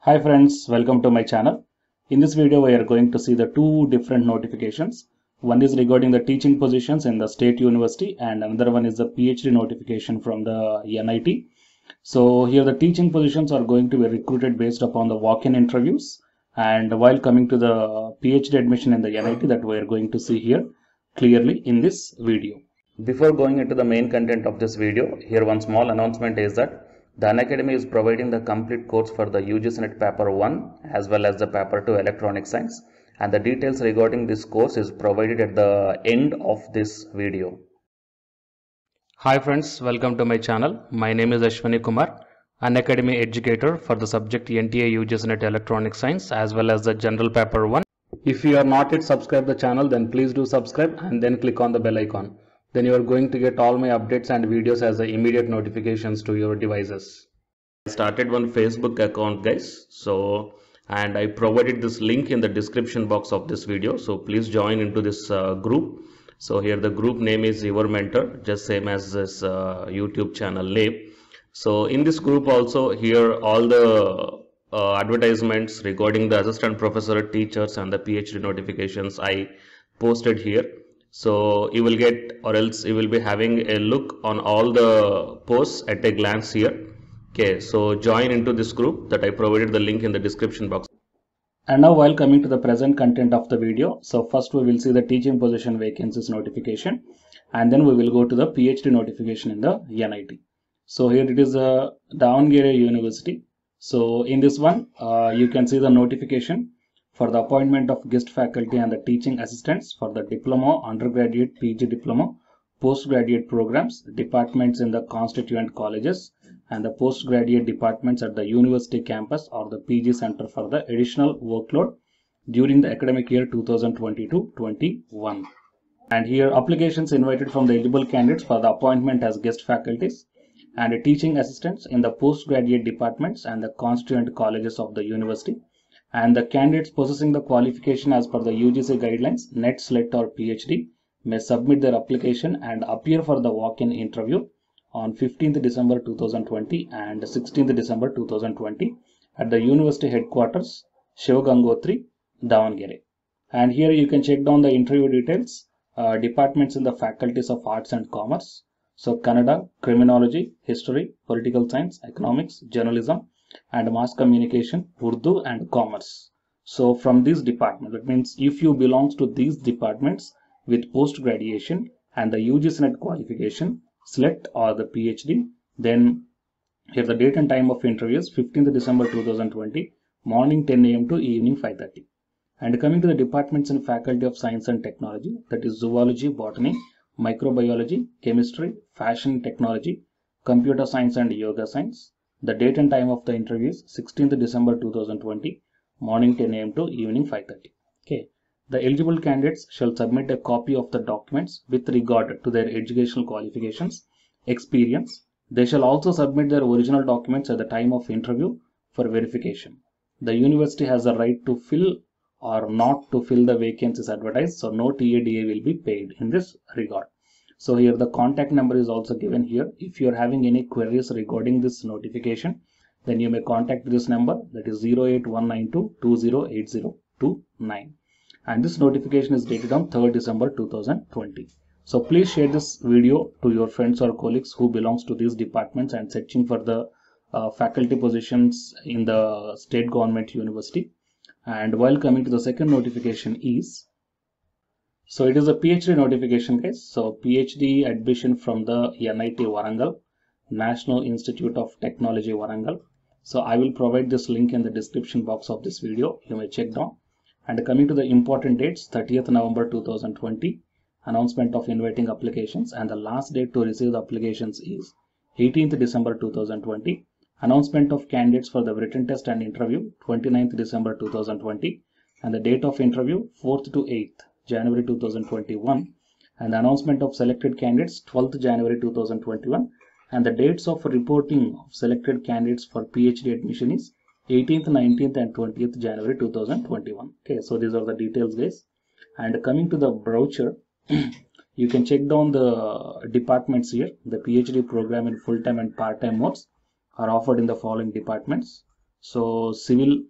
Hi friends, welcome to my channel. In this video, we are going to see the two different notifications. One is regarding the teaching positions in the state university and another one is the PhD notification from the NIT. So here the teaching positions are going to be recruited based upon the walk-in interviews, and while coming to the PhD admission in the NIT that we are going to see here clearly in this video. Before going into the main content of this video, here one small announcement is that the Unacademy is providing the complete course for the UGC NET Paper 1 as well as the Paper 2 Electronic Science, and the details regarding this course is provided at the end of this video. Hi friends, welcome to my channel. My name is Ashwani Kumar, Unacademy educator for the subject NTA UGC NET Electronic Science as well as the General Paper 1. If you are not yet subscribed the channel, then please do subscribe and then click on the bell icon. Then you are going to get all my updates and videos as the immediate notifications to your devices. I started one Facebook account, guys. And I provided this link in the description box of this video. So please join into this group. So here the group name is Your Mentor, just same as this YouTube channel name. So in this group also, here all the advertisements regarding the assistant professor, teachers and the PhD notifications I posted here. So you will get, or else you will be having a look on all the posts at a glance here. Okay, so join into this group that I provided the link in the description box. And now while coming to the present content of the video, so first we will see the teaching position vacancies notification, and then we will go to the PhD notification in the NIT. So here it is Davangere University. So in this one, you can see the notification for the appointment of guest faculty and the teaching assistants for the diploma, undergraduate, PG diploma, postgraduate programs, departments in the constituent colleges, and the postgraduate departments at the university campus or the PG center for the additional workload during the academic year 2020-21. And here applications invited from the eligible candidates for the appointment as guest faculties and teaching assistants in the postgraduate departments and the constituent colleges of the university, and the candidates possessing the qualification as per the UGC guidelines, NET, SLET or PhD may submit their application and appear for the walk-in interview on 15th December 2020 and 16th December 2020 at the university headquarters, Shivagangotri, Davangere. And here you can check down the interview details, departments in the faculties of arts and commerce. So Kannada, criminology, history, political science, economics, journalism and mass communication, Urdu and commerce. So from this department, that means if you belongs to these departments with post graduation and the UGC NET qualification, SLET or the PhD, then here the date and time of interviews 15th December 2020, morning 10 AM to evening 5:30. And coming to the departments and faculty of science and technology, that is zoology, botany, microbiology, chemistry, fashion technology, computer science and yoga science. The date and time of the interviews 16th December 2020, morning 10 AM to evening 5:30. Okay. The eligible candidates shall submit a copy of the documents with regard to their educational qualifications, experience. They shall also submit their original documents at the time of interview for verification. The university has the right to fill or not to fill the vacancies advertised, so no TADA will be paid in this regard. So here the contact number is also given here. If you are having any queries regarding this notification, then you may contact this number, that is 08192 208029. And this notification is dated on 3rd December 2020. So please share this video to your friends or colleagues who belongs to these departments and searching for the faculty positions in the state government university. And while coming to the second notification is, so it is a PhD notification, guys. So PhD admission from the NIT Warangal, National Institute of Technology Warangal. So I will provide this link in the description box of this video. You may check down. And coming to the important dates, 30th November 2020, announcement of inviting applications, and the last date to receive the applications is 18th December 2020. Announcement of candidates for the written test and interview 29th December 2020, and the date of interview 4th to 8th January 2021, and the announcement of selected candidates 12th January 2021, and the dates of reporting of selected candidates for PhD admission is 18th, 19th and 20th January 2021. Okay, so these are the details, guys. And coming to the brochure, you can check down the departments here. The PhD program in full-time and part-time modes are offered in the following departments. So civil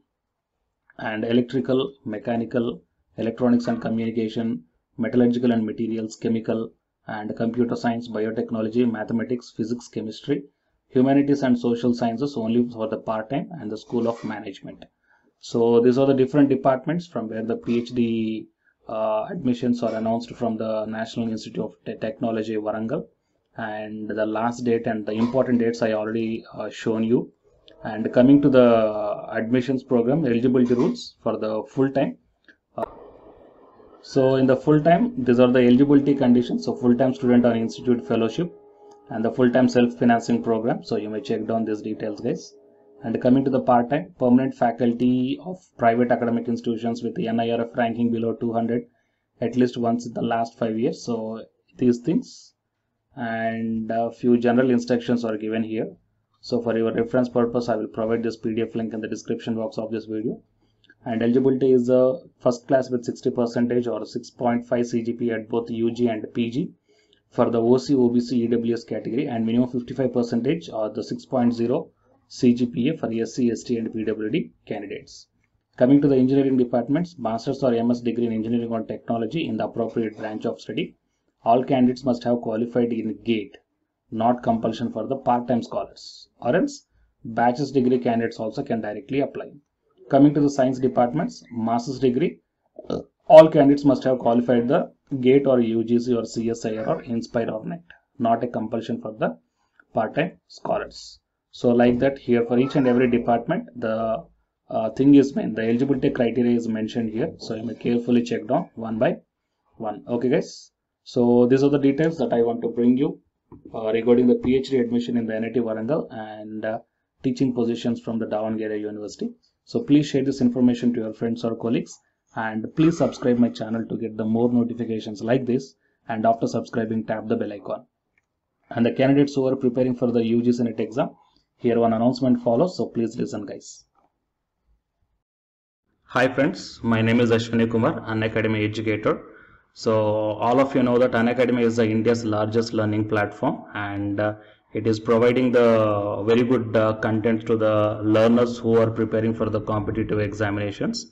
and electrical, mechanical, electronics and communication, metallurgical and materials, chemical and computer science, biotechnology, mathematics, physics, chemistry, humanities and social sciences only for the part-time, and the School of Management. So these are the different departments from where the PhD admissions are announced from the National Institute of Technology, Warangal, and the last date and the important dates I already shown you. And coming to the admissions program, eligibility rules for the full-time. So in the full-time, these are the eligibility conditions. So full-time student on institute fellowship and the full-time self-financing program. So you may check down these details, guys. And coming to the part-time, permanent faculty of private academic institutions with the NIRF ranking below 200 at least once in the last 5 years. So these things and a few general instructions are given here. So for your reference purpose, I will provide this PDF link in the description box of this video. And eligibility is a first class with 60% or 6.5 CGPA at both UG and PG for the OC, OBC, EWS category, and minimum 55% or the 6.0 CGPA for SC, ST and PWD candidates. Coming to the engineering departments, master's or MS degree in engineering or technology in the appropriate branch of study. All candidates must have qualified in GATE, not compulsion for the part-time scholars, or else bachelor's degree candidates also can directly apply. Coming to the science departments, master's degree, all candidates must have qualified the GATE or UGC or CSIR or INSPIRE or NET, not a compulsion for the part-time scholars. So like that, here for each and every department, the thing is the eligibility criteria is mentioned here. So you may carefully check down one by one. Okay, guys. So these are the details that I want to bring you regarding the PhD admission in the NIT Warangal and teaching positions from the Davangere University. So please share this information to your friends or colleagues, and please subscribe my channel to get the more notifications like this, and after subscribing tap the bell icon. And the candidates who are preparing for the UGC NET exam, here one announcement follows, so please listen, guys. Hi friends, my name is Ashwini Kumar, Unacademy educator. So all of you know that Unacademy is India's largest learning platform, and it is providing the very good content to the learners who are preparing for the competitive examinations.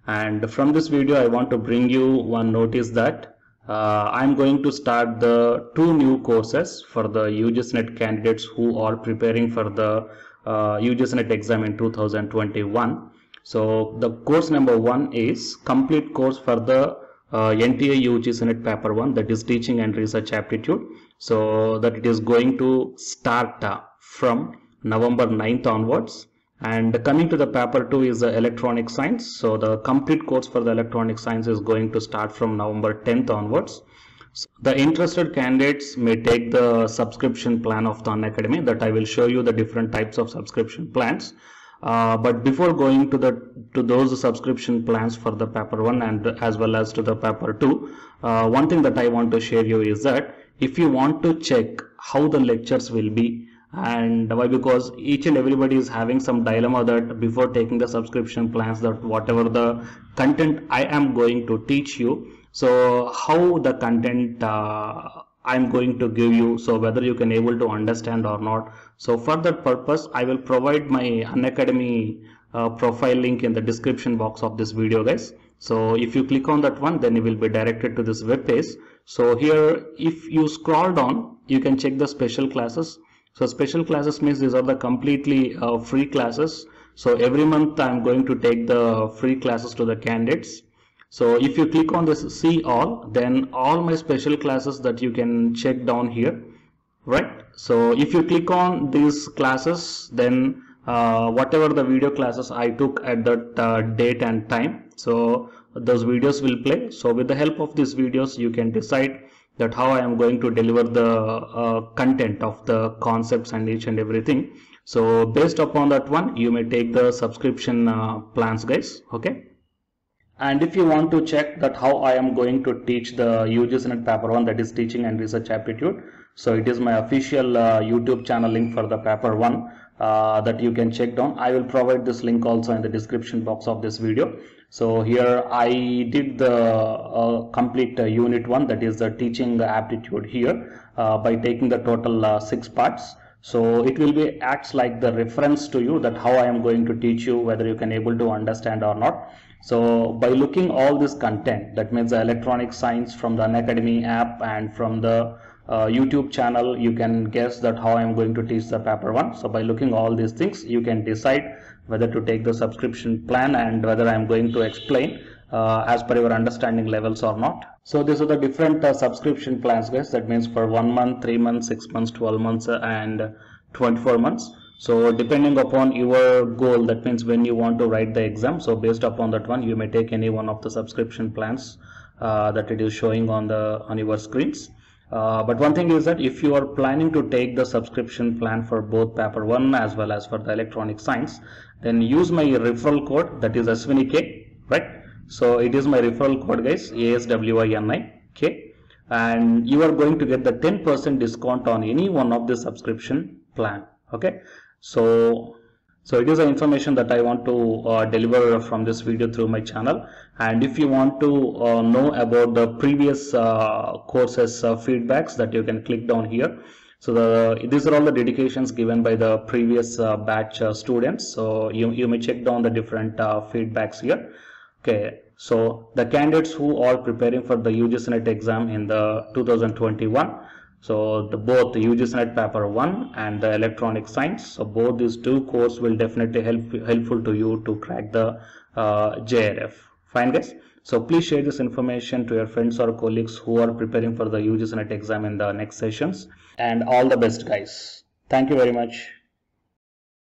And from this video I want to bring you one notice that I'm going to start the 2 new courses for the UGC NET candidates who are preparing for the UGC NET exam in 2021. So the course number 1 is complete course for the NTA UGC NET paper 1, that is teaching and research aptitude. So that it is going to start from November 9th onwards. And coming to the paper 2 is the electronic science. So the complete course for the electronic science is going to start from November 10th onwards. So the interested candidates may take the subscription plan of the Unacademy, that I will show you the different types of subscription plans. But before going to those subscription plans for the paper 1 and as well as to the paper 2, one thing that I want to share you is that if you want to check how the lectures will be, and why, because each and everybody is having some dilemma that before taking the subscription plans, that whatever the content I am going to teach you, so how the content I'm going to give you, so whether you can able to understand or not. So for that purpose I will provide my Unacademy profile link in the description box of this video, guys. So if you click on that one, then you will be directed to this web page. So here if you scroll down, you can check the special classes. So special classes means these are the completely free classes. So every month I'm going to take the free classes to the candidates. So if you click on this see all, then all my special classes that you can check down here, right? So if you click on these classes, then whatever the video classes I took at that date and time, so those videos will play. So with the help of these videos you can decide that how I am going to deliver the content of the concepts and each and everything. So based upon that one, you may take the subscription plans, guys. Okay. And if you want to check that how I am going to teach the UGC NET paper 1, that is teaching and research aptitude, so it is my official YouTube channel link for the paper 1 that you can check down. I will provide this link also in the description box of this video. So here I did the complete unit 1, that is the teaching aptitude here by taking the total 6 parts. So it will be acts like the reference to you, that how I am going to teach you, whether you can able to understand or not. So by looking all this content, that means the electronic science from the Unacademy app and from the YouTube channel, you can guess that how I am going to teach the paper 1. So by looking all these things, you can decide whether to take the subscription plan and whether I am going to explain as per your understanding levels or not. So these are the different subscription plans, guys. That means for 1 month, 3 months, 6 months, 12 months and 24 months. So depending upon your goal, that means when you want to write the exam, so based upon that one, you may take any one of the subscription plans that it is showing on your screens. But one thing is that if you are planning to take the subscription plan for both paper 1 as well as for the electronic science, then use my referral code, that is SWINIK, right? So it is my referral code, guys, ASWINIK, and you are going to get the 10% discount on any one of the subscription plan. Okay, so it is the information that I want to deliver from this video through my channel. And if you want to know about the previous courses feedbacks, that you can click down here. So these are all the dedications given by the previous batch students. So you may check down the different feedbacks here. Okay, so the candidates who are preparing for the UGC NET exam in the 2021, so both the UGC NET paper 1 and the electronic science, so both these two courses will definitely helpful to you to crack the JRF. Fine, guys. So please share this information to your friends or colleagues who are preparing for the UGC NET exam in the next sessions. And all the best, guys. Thank you very much.